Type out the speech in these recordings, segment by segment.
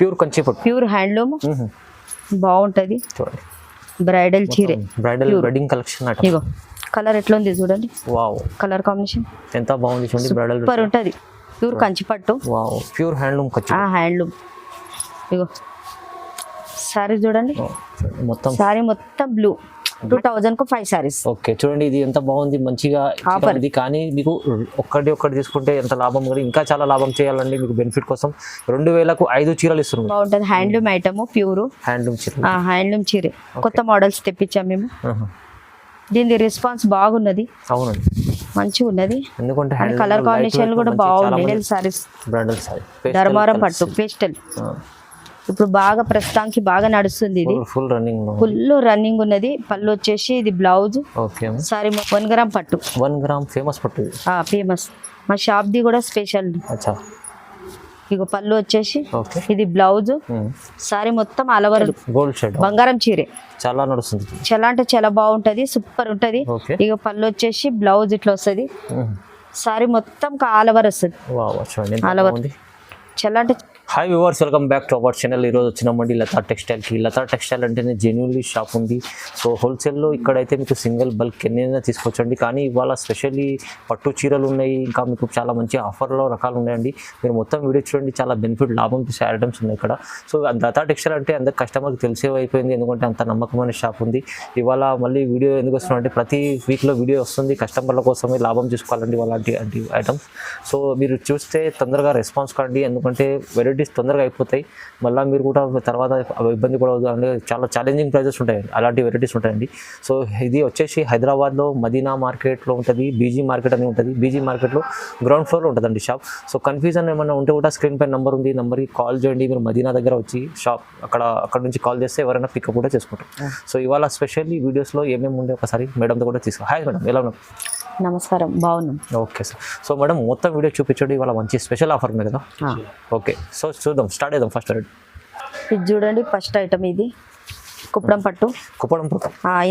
Pure కంచిపట్టు, pure handloom బాగుంటది. చూడండి bridal చీరే, బ్రైడల్ వెడ్డింగ్ కలెక్షన్ అట. ఇగో కలర్ ఎట్లా ఉంది చూడండి, వావ్ కలర్ కాంబినేషన్ ఎంత బాగుంది చూడండి. బ్రైడల్ సూపర్ ఉంటది, ప్యూర్ కంచిపట్టు. Wow pure handloom Kanchi. Handloom. ఇగో సారీ చూడండి, మొత్తం సారీ మొత్తం బ్లూ. 2000 కు 5 సారీస్. ఓకే చూడండి ఇది ఎంత బాగుంది, మంచిగా ఉంది. కానీ మీకు ఒక్కటి తీసుకుంటే ఎంత లాభం, కూడా ఇంకా చాలా లాభం చేయాలండి మీకు బెనిఫిట్ కోసం. 2000కు 5 చీరలు ఇస్తున్నాం. బాగుంటది హ్యాండ్లూమ్ ఐటమ్, ప్యూర్ హ్యాండ్లూమ్ చీర. హ్యాండ్లూమ్ చీరే కొత్త మోడల్స్ తెప్పించాం మేము. దీని రెస్పాన్స్ బాగున్నది. అవునండి మంచిగా ఉన్నది, ఎందుకంటే కలర్ కాంబినేషన్ కూడా బాగుంది. సారీస్ బ్రైడల్ సారీ, ధర్మారం పట్టు పేస్టల్ ఇప్పుడు బాగా ప్రస్తుతానికి బాగా నడుస్తుంది. ఇది ఫుల్ రన్నింగ్ ఉన్నది. పళ్ళు వచ్చేసి ఇది బ్లౌజ్. ఓకే సారీ 1 గ్రామ్ పట్టు, 1 గ్రామ్ ఫేమస్ పట్టు, ఫేమస్ మా షాప్ ది కూడా స్పెషల్. అచ్చా ఇగో పళ్ళు వచ్చేసి ఇది బ్లౌజ్. సారీ మొత్తం ఆల్ ఓవర్ గోల్డ్ షేడ్ బంగారం చీరే, చాలా నడుస్తుంది. చాలా అంటే చాలా బాగుంటది, సూపర్ ఉంటది. ఇగో పళ్ళు వచ్చేసి బ్లౌజ్ ఇట్లా వస్తుంది. సారీ మొత్తం ఆల్ ఓవర్ వస్తుంది. ఆల్ ఓవర్ చాలా అంటే. Hi viewers, welcome back to our channel. ఈరోజు వచ్చినామండి లతా టెక్స్టైల్కి. లతా టెక్స్టైల్ అంటేనే జెన్యూన్లీ షాప్ ఉంది. సో హోల్సేల్లో ఇక్కడైతే మీకు సింగిల్ బల్క్ ఎన్నైనా తీసుకోవచ్చండి. కానీ ఇవాళ స్పెషల్లీ పట్టు చీరలు ఉన్నాయి, ఇంకా మీకు చాలా మంచి ఆఫర్లో రకాలు ఉన్నాయండి. మీరు మొత్తం వీడియో చూడండి, చాలా బెనిఫిట్ లాభం తీసే ఐటమ్స్ ఉన్నాయి ఇక్కడ. సో లతా టెక్స్టైల్ అంటే అందరికి కస్టమర్కి తెలిసే అయిపోయింది, ఎందుకంటే అంత నమ్మకమైన షాప్ ఉంది. ఇవాళ మళ్ళీ వీడియో ఎందుకు వస్తున్నామంటే ప్రతి వీక్లో వీడియో వస్తుంది, కస్టమర్ల కోసమే లాభం చూసుకోవాలండి అలాంటి ఐటమ్స్. సో మీరు చూస్తే తొందరగా రెస్పాన్స్ కాండి, ఎందుకంటే వెరైటీస్ తొందరగా అయిపోతాయి. మళ్ళీ మీరు కూడా తర్వాత ఇబ్బంది పడవద్దు, అంటే చాలా ఛాలెంజింగ్ ప్రైజెస్ ఉంటాయండి, అలాంటి వెరైటీస్ ఉంటాయండి. సో ఇది వచ్చేసి హైదరాబాద్లో మదీనా మార్కెట్లో ఉంటుంది, బీజీ మార్కెట్ అని ఉంటుంది. బీజీ మార్కెట్లో గ్రౌండ్ ఫ్లోర్లో ఉంటుందండి షాప్. సో కన్ఫ్యూజన్ ఏమైనా ఉంటే కూడా స్క్రీన్ పైన నెంబర్ ఉంది, నెంబర్కి కాల్ చేయండి. మీరు మదీనా దగ్గర వచ్చి షాప్ అక్కడ నుంచి కాల్ చేస్తే ఎవరైనా పికప్ కూడా చేసుకుంటాం. సో ఇవాళ స్పెషల్లీ వీడియోస్లో ఏమేమి ఉండే ఒకసారి మేడంతో కూడా తీసుకో. హాయ్ మేడం, ఎలా ఉన్నాం? నమస్కారం, బాగున్నాం. Okay sir. సో మేడం మొత్తం వీడియో చూపించండి, ఇవాళ మంచి స్పెషల్ ఆఫర్ ఉంది కదా. ఓకే సో చూద్దాం, స్టార్ట్ చేద్దాం. ఫస్ట్ ఇది చూడండి, ఫస్ట్ ఐటమ్ ఇది కుప్పడం పట్టు.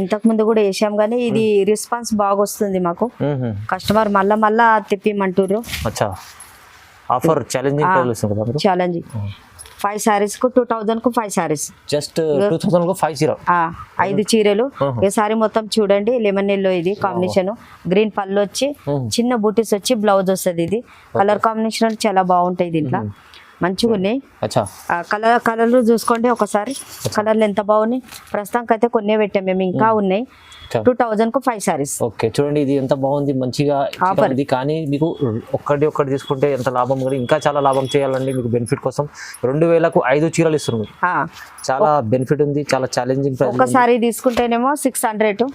ఇంతకు ముందు కూడా వేసాం, కానీ ఇది రెస్పాన్స్ బాగా వస్తుంది మాకు. కస్టమర్ మళ్ళా తెప్పిమంటారు. ఆఫర్ ఛాలెంజింగ్ 5 సారీస్ కు 2000 కు 5 సారీస్. జస్ట్ 2000 కు 5 చీరలు. ఈ సారీ మొత్తం చూడండి లెమన్ ఎల్లో, ఇది కాంబినేషన్. గ్రీన్ పళ్ళు వచ్చి చిన్న బూటీస్ వచ్చి బ్లౌజ్ వస్తుంది. ఇది కలర్ కాంబినేషన్ చాలా బాగుంటాయి, దీంట్లో మంచిగా ఉన్నాయి. కలర్లు చూసుకోండి ఒకసారి, కలర్లు ఎంత బాగున్నాయి. ప్రస్తుతానికి అయితే కొన్ని పెట్టాం మేము, ఇంకా ఉన్నాయి. 2000 కు 5 సారీస్. ఓకే చూడండి ఇది ఎంత బాగుంది, మంచిగా ఉంది. కానీ మీకు ఒక్కటి తీసుకుంటే ఎంత లాభం, కూడా ఇంకా చాలా లాభం చేయాలండి మీకు బెనిఫిట్ కోసం. 2000కు 5 చీరలు ఇస్తున్నాం. చాలా బెనిఫిట్ ఉంది, చాలా ఛాలెంజింగ్ ప్రైస్. ఒక సారీ తీసుకుంటేనేమో 600,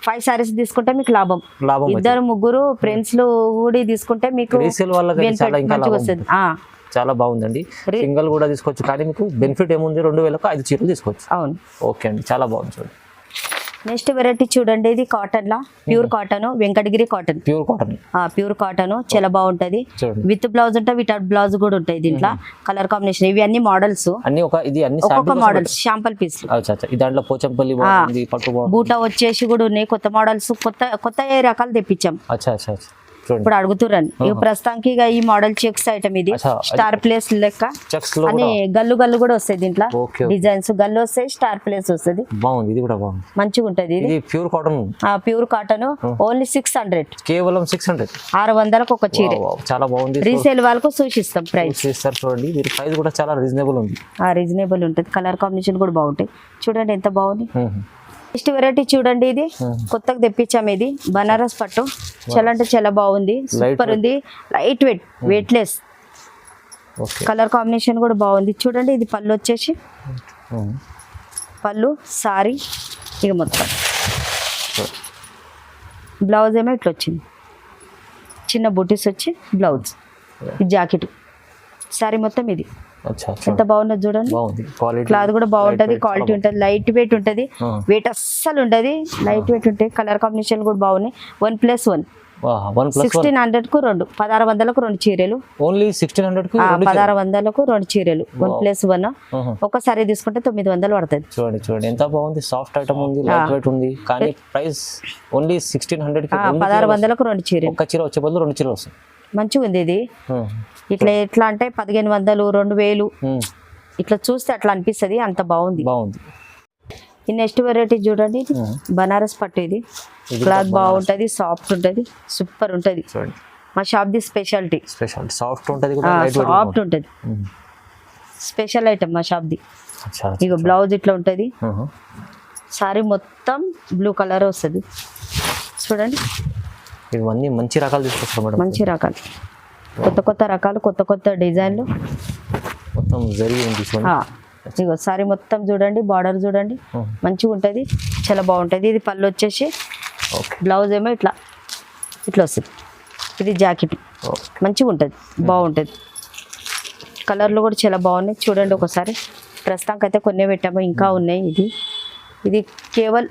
5 సారీస్ తీసుకుంటే మీకు లాభం. 2-3 ఫ్రెండ్స్ కూడా తీసుకుంటే మీకు వస్తుంది. చాలా బాగుంది, సింగల్ కూడా తీసుకోవచ్చు. కానీ మీకు బెనిఫిట్ ఏముంది, 2000కు 5 చీరలు తీసుకోవచ్చు. అవును, ఓకే అండి, చాలా బాగుంది. చూడండి నెక్స్ట్ వెరైటీ చూడండి, ఇది కాటన్ లా, pure cotton, Venkatagiri cotton. Pure cotton చాలా బాగుంటది. విత్ బ్లౌజ్ ఉంటాయి, వితౌట్ బ్లౌజ్ కూడా ఉంటాయి. దీంట్లో కలర్ కాంబినేషన్ ఇవి అన్ని మోడల్స్, ఒక్కొక్క మోడల్స్ శాంపుల్ పీస్. దాంట్లో పోచంపల్లి బూటా వచ్చేసి కూడా ఉన్నాయి. కొత్త మోడల్స్, కొత్త రకాలు తెప్పించాం. ఇప్పుడు అడుగుతుర్రని ఇక ప్రస్తుతానికి ఇక ఈ మోడల్ చెక్స్ ఐటమ్, ఇది స్టార్ ప్లేస్ లెక్క అని గల్లు కూడా వస్తాయి. దీంట్లో డిజైన్స్ గల్లు వస్తాయి, స్టార్ ప్లేస్ వస్తుంది. మంచిగా ఉంటది. ఇది ప్యూర్ కాటన్ ఓన్లీ 600, కేవలం 600, 600కు ఒక చీర. చాలా బాగుంది. రీసేల్ వాళ్ళకు సూచిస్తాం ప్రైస్. చూడండి ప్రైస్ కూడా చాలా రీజనబుల్ ఉంది. రీజనబుల్ ఉంటుంది. కలర్ కాంబినేషన్ కూడా బాగుంటాయి. చూడండి ఎంత బాగుంది. నెక్స్ట్ వెరైటీ చూడండి, ఇది కొత్తగా తెప్పించాము. ఇది బనారస్ పట్టు, చాలా అంటే చాలా బాగుంది, సూపర్ ఉంది. Light weightless. కలర్ కాంబినేషన్ కూడా బాగుంది. చూడండి ఇది పళ్ళు వచ్చేసి పళ్ళు, సారీ ఇక మొత్తం బ్లౌజ్ ఏమో ఇట్లా వచ్చింది, చిన్న బూటీస్ వచ్చి బ్లౌజ్, ఇది జాకెట్. సారీ మొత్తం ఇది ఎంత బాగున్నది చూడండి. క్లాత్ కూడా బాగుంటది, క్వాలిటీ ఉంటది, లైట్ వెయిట్ ఉంటది, వెయిట్ అస్సలు ఉండదు, లైట్ వెయిట్ ఉంటాయి. కలర్ కాంబినేషన్ కూడా బాగున్నాయి. 1+1 1600కు 2, 1600కు 2 చీరలు. ఓన్లీ 1600కు 1600కు 2 చీరలు. 1+1 ఒకసారి తీసుకుంటే 900 పడుతుంది. చూడండి ఎంత బాగుంది, సాఫ్ట్ ఐటమ్ ఉంది, లైట్ వెయిట్ ఉంది. కానీ ప్రైస్ ఓన్లీ 1600కి 1600కు 2 చీరలు. ఒక చీర వచ్చే బదులు 2 చీరలు వస్తాయి. మంచిగా ఉంది. ఇది ఎట్లా అంటే 1500, 2000 ఇట్లా చూస్తే అట్లా అనిపిస్తుంది, అంత బాగుంది. బాగుంది. ఈ నెక్స్ట్ వెరైటీ చూడండి, ఇది బనారస్ పట్టు. ఇది క్లాత్ బాగుంటది, సాఫ్ట్ ఉంటది, సూపర్ ఉంటది. మా షాప్ ది స్పెషాలిటీ. సాఫ్ట్ ఉంటది, సాఫ్ట్ ఉంటది, స్పెషల్ ఐటమ్ మా షాప్ ది. ఇక బ్లౌజ్ ఇట్లా ఉంటది, సారీ మొత్తం బ్లూ కలర్ వస్తుంది. చూడండి ఇవన్నీ మంచి రకాలు తీసుకొస్తారు మేడం. మంచి రకాలు, కొత్త కొత్త రకాలు, కొత్త కొత్త డిజైన్లు. మొత్తం జరిగింది. ఇగో సారీ మొత్తం చూడండి, బార్డర్ చూడండి, మంచిగా ఉంటుంది, చాలా బాగుంటుంది. ఇది పళ్ళు వచ్చేసి, బ్లౌజ్ ఏమో ఇట్లా ఇట్లా వస్తుంది. ఇది జాకెట్, మంచిగా ఉంటుంది, బాగుంటుంది. కలర్లు కూడా చాలా బాగున్నాయి. చూడండి ఒకసారి. ప్రస్తుతానికి అయితే కొన్ని పెట్టాము, ఇంకా ఉన్నాయి. ఇది కేవలం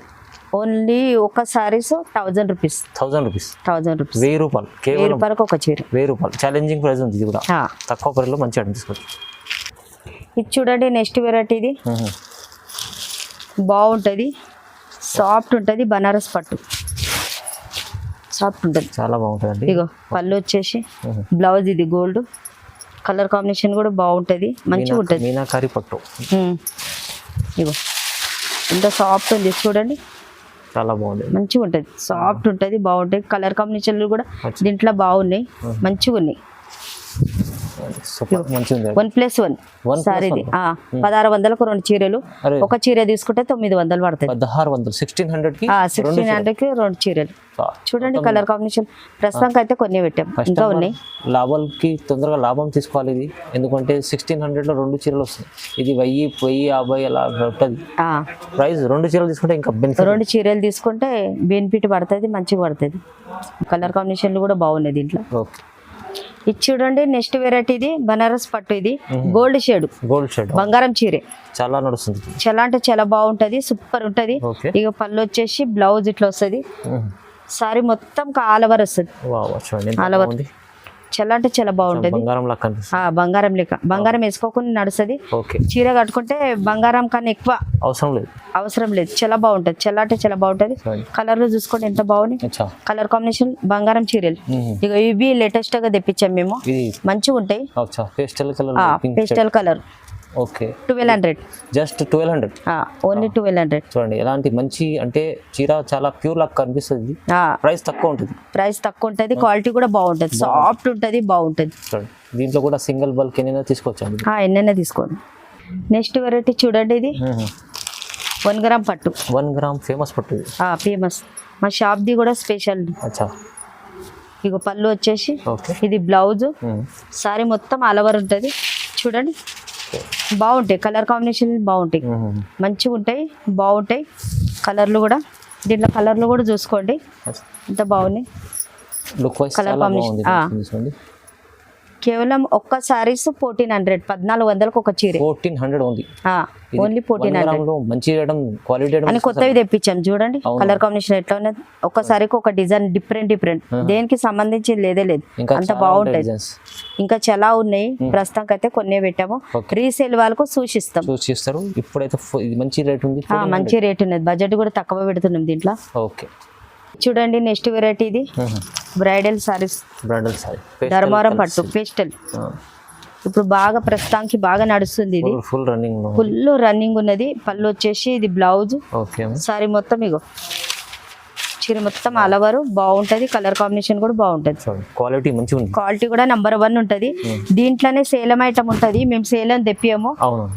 ఓన్లీ ఒక సారీస్ 1000 రూపీస్. 1000 రూపీస్, 1000 రూపీస్, 1000 రూపాయలు, 1000 రూపాయలకు ఒక చీర. 1000 రూపాయలు ఛాలెంజింగ్ ప్రైస్ ఉంది. ఇది కూడా తక్కువ ప్రైస్లో మంచి ఐటమ్ తీసుకోవచ్చు. ఇది చూడండి నెక్స్ట్ వెరైటీ. ఇది బాగుంటుంది, సాఫ్ట్ ఉంటుంది, బనారస్ పట్టు సాఫ్ట్ ఉంటుంది, చాలా బాగుంటుంది. ఇగో పళ్ళు వచ్చేసి, బ్లౌజ్ ఇది గోల్డ్ కలర్ కాంబినేషన్ కూడా బాగుంటుంది, మంచిగా ఉంటుంది. మీనాకారి పట్టు. ఇగో ఎంత సాఫ్ట్ ఉంది చూడండి, చాలా బాగుంది, మంచిగా ఉంటుంది, సాఫ్ట్ ఉంటుంది, బాగుంటాయి. కలర్ కాంబినేషన్లు కూడా దీంట్లో బాగున్నాయి, మంచిగా ఉన్నాయి. 1+1 సారీది 1600కు 2 చీరలు. ఒక చీర తీసుకుంటే 900 పడతాయి. 1600కి 2 చీరలు. చూడండి కలర్ కాంబినేషన్. ప్రస్తుతానికి అయితే కొన్ని పెట్టాం, ఇంకా ఉన్నాయి. లాభాలకి తొందరగా లాభం తీసుకోవాలి ఇది, ఎందుకంటే 1600లో 2 చీరలు వస్తాయి. ఇది 1000-1050 అలా ఉంటుంది ప్రైస్. 2 చీరలు తీసుకుంటే ఇంకా బెనిఫిట్. 2 చీరలు తీసుకుంటే బెనిఫిట్ పడుతుంది, మంచిగా పడుతుంది. కలర్ కాంబినేషన్లు కూడా బాగున్నాయి దీంట్లో. ఇది చూడండి నెక్స్ట్ వెరైటీ. ఇది బనారస్ పట్టు. ఇది గోల్డ్ షేడ్, బంగారం చీరే, చాలా నడుస్తుంది. చాలా అంటే చాలా బాగుంటది, సూపర్ ఉంటది. ఇక పళ్ళు వచ్చేసి, బ్లౌజ్ ఇట్లా వస్తుంది, సారీ మొత్తం ఆల్ ఓవర్ వస్తుంది. ఆల్ ఓవర్ చాలా అంటే చాలా బాగుంటది. బంగారం లెక్క, బంగారం వేసుకోకుండా నడుస్తుంది. చీర కట్టుకుంటే బంగారం కన్నా ఎక్కువ అవసరం లేదు. చాలా బాగుంటది, చాలా అంటే చాలా బాగుంటది. కలర్లు చూసుకోండి ఎంత బాగున్నాయి, కలర్ కాంబినేషన్. బంగారం చీరలు ఇక ఇవి లేటెస్ట్ గా తెప్పించాం మేము, మంచిగా ఉంటాయి. Pastel colour. 1200, just 1200, only 1200. చూడండి ఎలాంటి మంచి అంటే చీర చాలా ప్యూర్ లాగా కనిపిస్తుంది. ప్రైస్ తక్కువ ఉంటుంది, క్వాలిటీ కూడా బాగుంటది, సాఫ్ట్ ఉంటది, బాగుంటది. చూడండి దీంట్లో కూడా సింగిల్ బల్క్ ఎన్నైనా తీసుకోవచ్చు. ఎన్నైనా తీసుకోండి. నెక్స్ట్ వెరైటీ చూడండి. ఇది 1 గ్రామ్ పట్టు. 1 గ్రామ్ ఫేమస్ పట్టు, ఫేమస్. మా షాప్ ది కూడా స్పెషల్. ఇక పళ్ళు వచ్చేసి, ఇది బ్లౌజ్, సారీ మొత్తం ఆల్ ఓవర్ ఉంటుంది. చూడండి బాగుంటాయి, కలర్ కాంబినేషన్ బాగుంటాయి, మంచిగా ఉంటాయి, బాగుంటాయి. కలర్లు కూడా దీంట్లో కలర్లు కూడా చూసుకోండి ఎంత బాగున్నాయి. కలర్ కాంబినేషన్ కేవలం ఒక్క సారీస్ 1400, 1400కు ఒక చీర. 1400 ఉంది, ఓన్లీ 1400. మంచి క్వాలిటీ అని కొత్తవి తెప్పించాం. చూడండి కలర్ కాంబినేషన్ ఎట్లా ఉన్నది, ఒక్కసారికి ఒక డిజైన్ డిఫరెంట్, దేనికి సంబంధించి లేదే లేదు, అంత బాగుంటది. ఇంకా చాలా ఉన్నాయి, ప్రస్తుతానికి అయితే కొన్ని పెట్టాము. రీసేల్ వాళ్ళకు సూచిస్తారు. ఇప్పుడైతే మంచి రేట్ ఉంది, మంచి రేట్ ఉన్నది, బడ్జెట్ కూడా తక్కువ పెడుతున్నాం దీంట్లో. చూడండి నెక్స్ట్ వెరైటీ. ఇది బ్రైడల్ సారీస్, ధర్మారం పట్టు పేస్టల్. ఇప్పుడు బాగా ప్రస్తుతానికి బాగా నడుస్తుంది. ఇది ఫుల్ రన్నింగ్ ఉన్నది. పళ్ళు వచ్చేసి, ఇది బ్లౌజ్, సారీ మొత్తం ఇగో చీర మొత్తం అలవరు బాగుంటది. కలర్ కాంబినేషన్ కూడా బాగుంటది, క్వాలిటీ కూడా నంబర్ 1 ఉంటది. దీంట్లోనే సేలం ఐటమ్ ఉంటది, మేము సేలం తెప్పియము,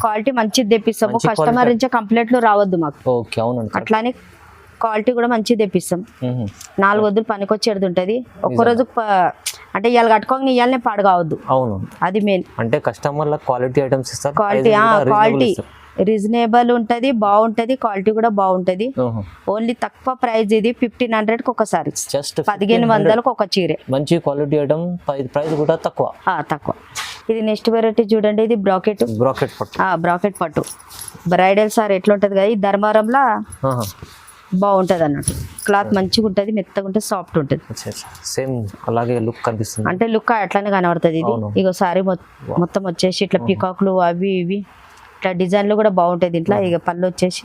క్వాలిటీ మంచిది తెప్పిస్తాము. కస్టమర్ నుంచి కంప్లైంట్లు రావద్దు మాకు, అట్లానే క్వాలిటీ కూడా మంచిది తెప్పిస్తాం. 4 వద్దులు పనికొచ్చేది ఉంటది. ఒక్కరోజు అంటే ఇవాళ కట్టుకోని ఇవాళనే పాడు కావద్దు, అది మెయిన్. అంటే కస్టమర్ల క్వాలిటీ ఐటమ్స్ ఇస్తారు, క్వాలిటీ రీజనబుల్ ఉంటది, బాగుంటది, క్వాలిటీ కూడా బాగుంటది. ఓన్లీ తక్కువ ప్రైస్. ఇది 1500కి ఒక సారీ, 1500కు ఒక చీర. మంచి క్వాలిటీ ఐటమ్, ప్రైస్ కూడా తక్కువ. ఇది నెక్స్ట్ వెరైటీ చూడండి. ఇది బ్రాకెట్ పట్టు బ్రైడల్ సారీ ఎట్లా ఉంటది కదా, ఈ ధర్మారంలో బాగుంటది అన్నట్టు. క్లాత్ మంచిగా ఉంటది, మెత్తగా ఉంటుంది, సాఫ్ట్ ఉంటుంది. సేమ్ అలాగే లుక్ కనిపిస్తుంది, అంటే లుక్ అట్లానే కనబడుతుంది. ఇది ఇగో సారీ మొత్తం వచ్చేసి ఇట్లా పీకాక్లు అవి ఇవి ఇట్లా డిజైన్లు కూడా బాగుంటాయి దీంట్లో. ఇక పళ్ళు వచ్చేసి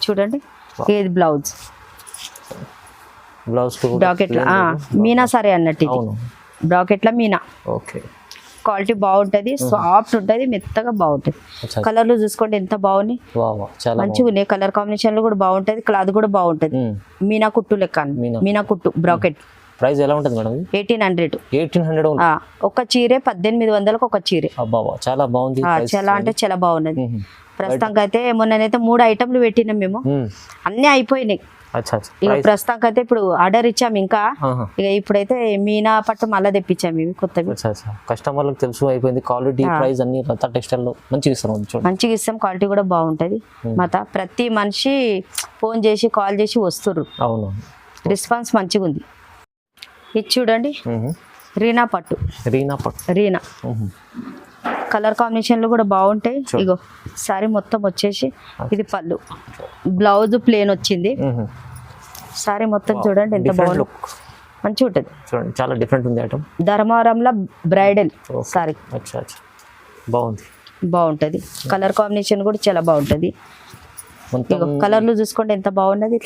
చూడండి, ఇది బ్లౌజ్ బ్రాకెట్ మీనా సారీ అన్నట్టు. ఇది బ్రాకెట్ లో మీనా. క్వాలిటీ బాగుంటది, సాఫ్ట్ ఉంటది, మెత్తగా బాగుంటది. కలర్లు చూసుకోండి ఎంత బాగున్నాయి, మంచిగా ఉన్నాయి. కలర్ కాంబినేషన్ లో కూడా బాగుంటది, క్లాత్ కూడా బాగుంటది. మీనా కుట్టు లెక్క, మీనా కుట్టు బ్రాకెట్. ప్రైస్ ఎలా ఉంటుంది మేడం? 1800. ఒక చీరే 1800 ఒక చీరే. చాలా బాగుంది, చాలా అంటే చాలా బాగున్నది. ప్రస్తుతానికి అయితే మొన్ననైతే 3 ఐటమ్లు పెట్టినాం మేము, అన్ని అయిపోయినాయి. ఇక ప్రస్తుతానికి అయితే ఇప్పుడు ఆర్డర్ ఇచ్చాము ఇంకా. ఇక ఇప్పుడైతే మీనా పట్టు మళ్ళీ తెప్పించాము మేము కొత్తవి. కస్టమర్లకు తెలుసు అయిపోయింది. క్వాలిటీ ప్రైస్ అన్ని లతా టెక్స్టైల్ లో మంచిగా ఇస్తాం, మంచిగా ఇస్తాం. క్వాలిటీ కూడా బాగుంటది. మత ప్రతి మనిషి ఫోన్ చేసి కాల్ చేసి వస్తుర్రు. అవును, రెస్పాన్స్ మంచిగా ఉంది. ఇది చూడండి, రీనా పట్టు. రీనా కలర్ కాంబినేషన్లు కూడా బాగుంటాయి. ఇగో సారీ మొత్తం వచ్చేసి ఇది పళ్ళు, బ్లౌజ్ ప్లేన్ వచ్చింది. సారీ మొత్తం చూడండి ఎంత బాగుంది, మంచిగా ఉంటుంది. చూడండి చాలా డిఫరెంట్ ఉంది ఐటమ్. ధర్మవరంలో బ్రైడల్ సారీ బాగుంటది. కలర్ కాంబినేషన్ కూడా చాలా బాగుంటది. కలర్లు చూసుకోండి ఎంత బాగున్నది.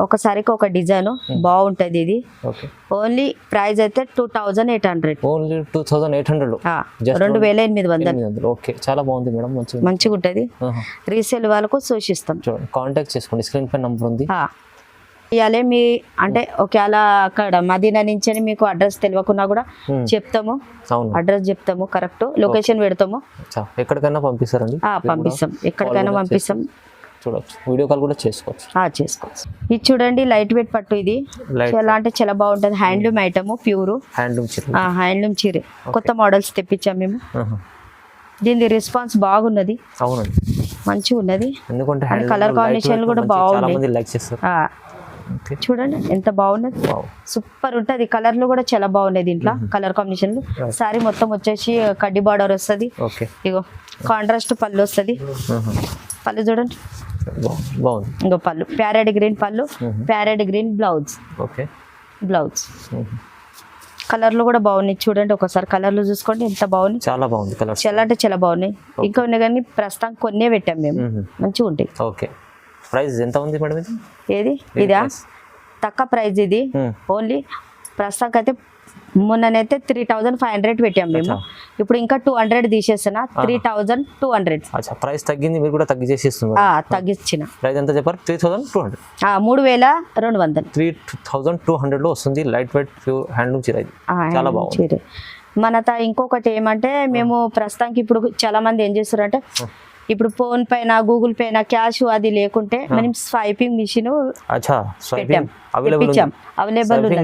ఒకసారికి ఒక డిజైన్ బాగుంటది. ఇది ఓన్లీ ప్రైస్ అయితే 2800. 2800. ఓకే, చాలా బాగుంది మేడం, మంచిగా ఉంటది. రీసేల్ వాళ్ళకు సూచిస్తాం, కాంటాక్ట్ చేసుకోండి. స్క్రీన్ పై నంబర్ ఉంది. ఇవాళ మీ అంటే ఒకవేళ అక్కడ మదీనా నుంచి మీకు అడ్రస్ తెలియకున్నా కూడా చెప్తాము, అడ్రస్ చెప్తాము, కరెక్ట్ లొకేషన్ పెడతాము. ఎక్కడికైనా పంపిస్తారండి? పంపిస్తాం, ఎక్కడికైనా పంపిస్తాం. చూడొచ్చు, వీడియో కాల్ కూడా చేసుకోవచ్చు. ఇది చూడండి లైట్ వెయిట్ పట్టు. ఇది చాలా అంటే చాలా బాగుంటది. హ్యాండ్లూమ్ ఐటమ్, ప్యూర్ హ్యాండ్లూమ్ చీర. కొత్త మోడల్స్ తెప్పించాం మేము. దీని రెస్పాన్స్ బాగున్నది, మంచిగా ఉన్నది. కలర్ కాంబినేషన్ కూడా బాగుంది. చూడండి ఎంత బాగున్నది, సూపర్ ఉంటది. కలర్లు కూడా చాలా బాగున్నాయి దీంట్లో, కలర్ కాంబినేషన్. సారీ మొత్తం వచ్చేసి కడ్డీ బార్డర్ వస్తుంది. ఇగో కాంట్రాస్ట్ పళ్ళు వస్తుంది. పళ్ళు చూడండి ఇంకో పళ్ళు ప్యారెట్ గ్రీన్ పళ్ళు, ప్యారెట్ గ్రీన్ బ్లౌజ్. కలర్లు కూడా బాగున్నాయి. చూడండి ఒకసారి కలర్లు చూసుకోండి ఎంత బాగున్నాయి, చాలా బాగుంది. చాలా అంటే చాలా బాగున్నాయి. ఇంకా ఉన్నాయి కానీ ప్రస్తుతం కొన్నే పెట్టాం మేము, మంచిగా ఉంటాయి. ఓకే, ప్రైస్ ఎంత ఉంది మేడం? ఏది ఇదా తక్కువ ప్రైస్. ఇది ఓన్లీ ప్రస్తుతానికి అయితే మొన్ననైతే 3500 పెట్టాం మేము. ఇప్పుడు ఇంకా 200 తీసేస్తున్నా, 3200. ప్రైస్ తగ్గింది, మీరు కూడా తగ్గించిన. ప్రైస్ ఎంత చెప్పారు? 3200. 3200. 3200 లో వస్తుంది లైట్ వెయిట్ ప్యూర్ హ్యాండ్లూమ్ చీర. చాలా బాగుంది. మన ఇంకొకటి ఏమంటే మేము ప్రస్తుతానికి ఇప్పుడు చాలా మంది ఏం చేస్తారంటే ఇప్పుడు ఫోన్ పైన గూగుల్ పైన క్యాష్ అది లేకుంటే మనం స్వైపింగ్ మిషన్ అవైలబుల్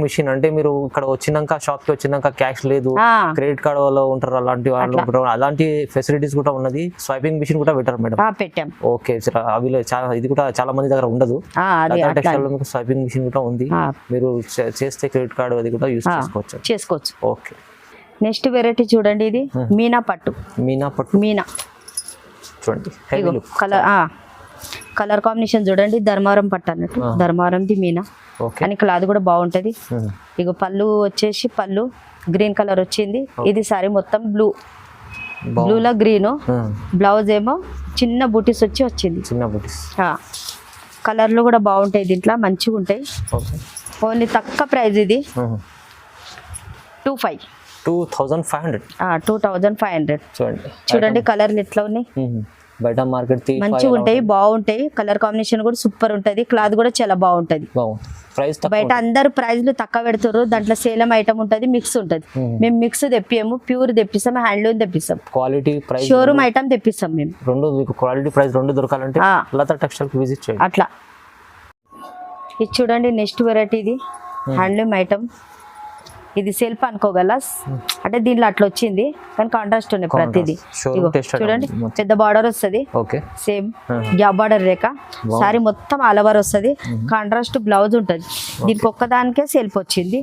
మిషన్. అంటే మీరు ఇక్కడ వచ్చినాక షాప్ కి వచ్చినాక క్యాష్ లేదు, క్రెడిట్ కార్డ్ వాళ్ళు ఉంటారు, అలాంటి వాళ్ళు అలాంటి ఫెసిలిటీస్ కూడా ఉన్నది. స్వైపింగ్ మిషన్ కూడా పెట్టారు మేడం? పెట్టాం. ఓకే, ఇది కూడా చాలా మంది దగ్గర ఉండదు. మీకు స్వైపింగ్ మిషన్ కూడా ఉంది, మీరు చేస్తే క్రెడిట్ కార్డ్ అది కూడా యూస్ చేసుకోవచ్చు. ఓకే, నెక్స్ట్ వెరైటీ చూడండి. ఇది మీనా పట్టు. మీనా చూడండి, కలర్ కాంబినేషన్ చూడండి. ధర్మవరం పట్టు అన్నట్టు, ధర్మవరంది మీనా అని. క్లాత్ కూడా బాగుంటది. ఇక పళ్ళు వచ్చేసి పళ్ళు గ్రీన్ కలర్ వచ్చింది. ఇది సారీ మొత్తం బ్లూలో గ్రీన్, బ్లౌజ్ ఏమో చిన్న బూటీస్ వచ్చింది. కలర్లు కూడా బాగుంటాయి దీంట్లో, మంచిగా ఉంటాయి. ఓన్లీ తక్కువ ప్రైస్. ఇది 2500. చూడండి కలర్లు ఎట్లా ఉన్నాయి, బయట మార్కెట్ మంచిగా ఉంటాయి, బాగుంటాయి. కలర్ కాంబినేషన్ కూడా సూపర్ ఉంటది. క్లాత్ కూడా చాలా బాగుంటది. బయట అందరు ప్రైజ్లు తక్కువ పెడతారు, దాంట్లో సేలం ఐటమ్ ఉంటది, మిక్స్ ఉంటది. మేము మిక్స్ తెప్పియము, ప్యూర్ తెప్పిస్తాం, హ్యాండ్లూమ్ తెప్పిస్తాం, క్వాలిటీ షోరూమ్ ఐటమ్ తెప్పిస్తాం మేము. మీకు క్వాలిటీ ప్రైస్ రెండు దొరకాలంటే లతా టెక్స్టైల్ కి విజిట్ చేయండి. అట్లా ఇది చూడండి నెక్స్ట్ వెరైటీ. ఇది హ్యాండ్లూమ్ ఐటమ్. ఇది సెల్ఫ్ అనుకోగల, అంటే దీంట్లో అట్లా వచ్చింది కానీ కాంట్రాస్ట్ ఉన్నాయి ప్రతిదీ. చూడండి పెద్ద బార్డర్ వస్తుంది, సేమ్ గ్యాప్ బార్డర్ రేఖ. సారీ మొత్తం ఆల్ ఓవర్ వస్తుంది, కాంట్రాస్ట్ బ్లౌజ్ ఉంటుంది. దీనికి ఒక్కదానికే సెల్ఫ్ వచ్చింది.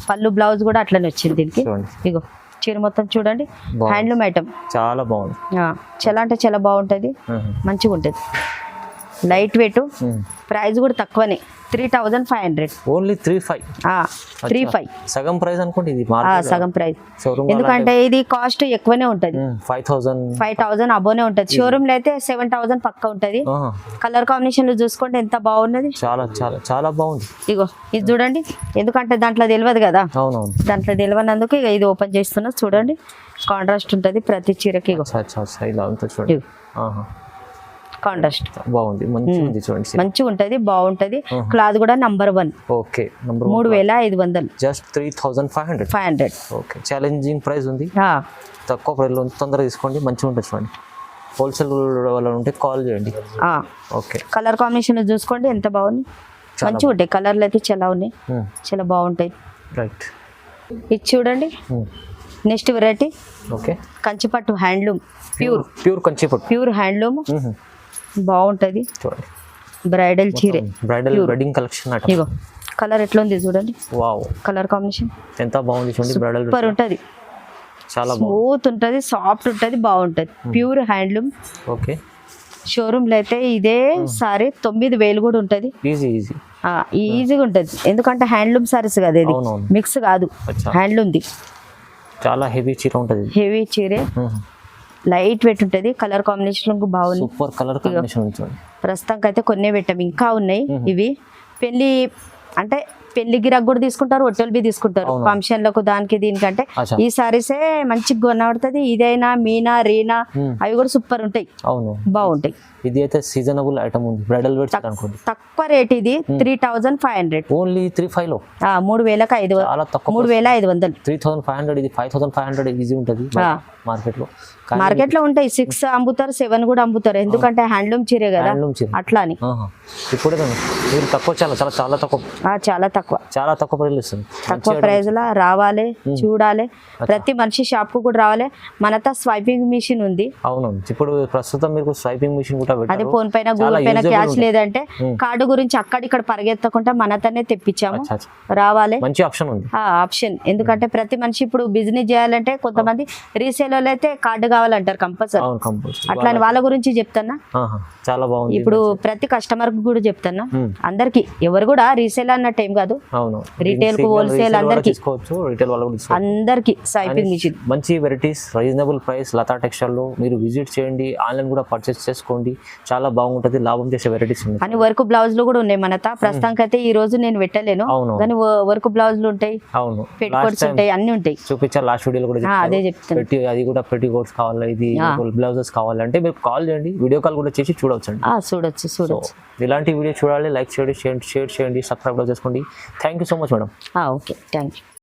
పళ్ళు బ్లౌజ్ కూడా అట్లనే వచ్చింది దీనికి. ఇగో చీర మొత్తం చూడండి, హ్యాండ్లూమ్ ఐటమ్. చాలా బాగుంది, చాలా అంటే చాలా బాగుంటది, మంచిగా ఉంటుంది. లైట్ వెయిట్, ప్రైస్ కూడా తక్కువనే. 3,500. ఓన్లీ 3,500. 3,500 సగం ప్రైస్ అనుకోండి ఇది సగం ప్రైస్. షోరూమ్ ఎందుకంటే ఇది కాస్ట్ ఎక్కువనే ఉంటది, 5,000 అబోనే ఉంటది. షోరూమ్ లో అయితే 7,000 పక్క ఉంటది. కలర్ కాంబినేషన్ లో చూసుకోండి ఎంత బాగున్నది, చాలా చాలా చాలా బాగుంది. ఇగో ఇది చూడండి, ఎందుకంటే దాంట్లో తెలియదు కదా, అవునవును, దాంట్లో తెలియనందుకు ఇక ఇది ఓపెన్ చేస్తున్నా. చూడండి కాంట్రాస్ట్ ఉంటది ప్రతి చీరకి. ఇగో ఇలా ఉంటుంది చూడండి, కాంట్రాస్ట్ బాగుంది, మంచిగా ఉంది చూడండి, మంచిగా ఉంటది, బాగుంటది. క్లాత్ కూడా number 1. Okay, 3,500. Just 3,500. Okay, challenging price ఉంది, తక్కువ ప్రైస్లో ఉంది. తొందరగా తీసుకోండి, మంచిగా ఉంటుంది చూడండి. హోల్సేల్ వాళ్ళ ఉంటే కాల్ చేయండి. ఓకే, కలర్ కాంబినేషన్ చూసుకోండి ఎంత బాగుంది, మంచిగా ఉంటాయి. కలర్లు అయితే చాలా ఉన్నాయి, చాలా బాగుంటాయి. రైట్, ఇది చూడండి నెక్స్ట్ వెరైటీ. ఓకే, కంచిపట్టు హ్యాండ్లూమ్, ప్యూర్ కంచిపట్టు, ప్యూర్ హ్యాండ్లూమ్ బాగుంటది. చూడండి బ్రైడల్ చీరే, బ్రైడల్ వెడ్డింగ్ కలెక్షన్. ఇగో కలర్ ఎట్లా ఉంది చూడండి, వావ్, కలర్ కాంబినేషన్ ఎంత బాగుంది చూడండి. బ్రైడల్ సూపర్ ఉంటది, చాలా స్మూత్ ఉంటది, సాఫ్ట్ ఉంటది, బాగుంటది. Pure handloom. ఓకే, షోరూమ్ లో అయితే ఇదే సారీ 9,000 కూడా ఉంటది. ఈజీగా ఉంటది, ఎందుకంటే హ్యాండ్లూమ్ సారీస్ కదా, ఇది మిక్స్ కాదు, హ్యాండ్లూమ్ది. చాలా హెవీ చీర ఉంటది, హెవీ చీరే, లైట్ వెయిట్ ఉంటది. కలర్ కాంబినేషన్ బాగుంది, సూపర్ కలర్ కాంబినేషన్. ప్రస్తుతానికి అయితే కొన్ని పెట్టాము, ఇంకా ఉన్నాయి. ఇవి పెళ్లి అంటే పెళ్లి గిరాక్ కూడా తీసుకుంటారు, హోటల్ బి తీసుకుంటారు, ఫంక్షన్లకు దానికి దీనికంటే ఈ సారీసే మంచిగా కొనబడుతుంది. ఇదైనా మీనా రీనా అవి కూడా సూపర్ ఉంటాయి, బాగుంటాయి. ఇది అయితే సీజనబుల్ ఐటమ్ ఉంది, బ్రైడల్ వేర్ అనుకోండి. తక్కువ రేట్ ఇది 3,500. ఓన్లీ 3,500 లో 3,500. చాలా తక్కువ, 3,500. 3,500. ఇది 5,500 ఈజీ ఉంటుంది మార్కెట్ లో. మార్కెట్ లో ఉంటాయి 6 అమ్ముతారు, 7 కూడా అమ్ముతారు, ఎందుకంటే హ్యాండ్లూమ్ చీరే కదా, అట్లా అని. ఇప్పుడు మీరు తక్కువ, చాలా చాలా చాలా తక్కువ, చాలా తక్కువ ప్రైస్ ఇస్తుంది. తక్కువ ప్రైస్ లా రావాలి, చూడాలి. ప్రతి మనిషి షాప్ కు కూడా రావాలి. మనతో స్వైపింగ్ మిషన్ ఉంది. అవును, ఇప్పుడు ప్రస్తుతం మీకు స్వైపింగ్ మిషన్ కూడా అదే ఫోన్ పైన గూగుల్ పైన క్యాష్ లేదంటే కార్డు గురించి అక్కడిక్కడ పరిగెత్తకుండా మనతోనే తెప్పించాము. రావాలి, మంచి ఆప్షన్ ఉంది, ఆప్షన్. ఎందుకంటే ప్రతి మనిషి ఇప్పుడు బిజినెస్ చేయాలంటే కొంతమంది రీసేల్ అయితే కార్డు కావాలంటారు కంపల్సరీ. అట్లా వాళ్ళ గురించి చెప్తానా, చాలా బాగుంది. ఇప్పుడు ప్రతి కస్టమర్ కు కూడా చెప్తానా, అందరికి, ఎవరు కూడా రీసేల్ అన్నట్టు ఏం కాదు, రీటైల్ కు హోల్సేల్ అందరికి, అందరికి స్వైపింగ్ మిషన్. మంచి varieties, reasonable price. Latha textile లో మీరు విజిట్ చేయండి, ఆన్లైన్ కూడా పర్చేస్ చేసుకోండి, చాలా బాగుంటది, లాభం చేసే వెరైటీస్ ఉన్నాయి. అని వర్క్ బ్లౌజ్ లో కూడా ఉన్నాయి మనత. ప్రస్తుతానికి అయితే ఈ రోజు నేను పెట్టలేను, కానీ వర్క్ బ్లౌజ్ లు ఉంటాయి, పెట్టుకోట్స్ ఉంటాయి, అన్ని ఉంటాయి. చూపించారు లాస్ట్ వీడియోలో కూడా, అదే చెప్తాను. అది కూడా పెట్టి కోట్స్ కావాలి, ఇది బ్లౌజెస్ కావాలంటే మీరు కాల్ చేయండి, వీడియో కాల్ కూడా చేసి చూడొచ్చు. చూడొచ్చు. ఇలాంటి వీడియో చూడాలి, లైక్ చేయండి, షేర్ చేయండి, సబ్స్క్రైబ్ చేసుకోండి. Thank you so much madam. Okay, thank you.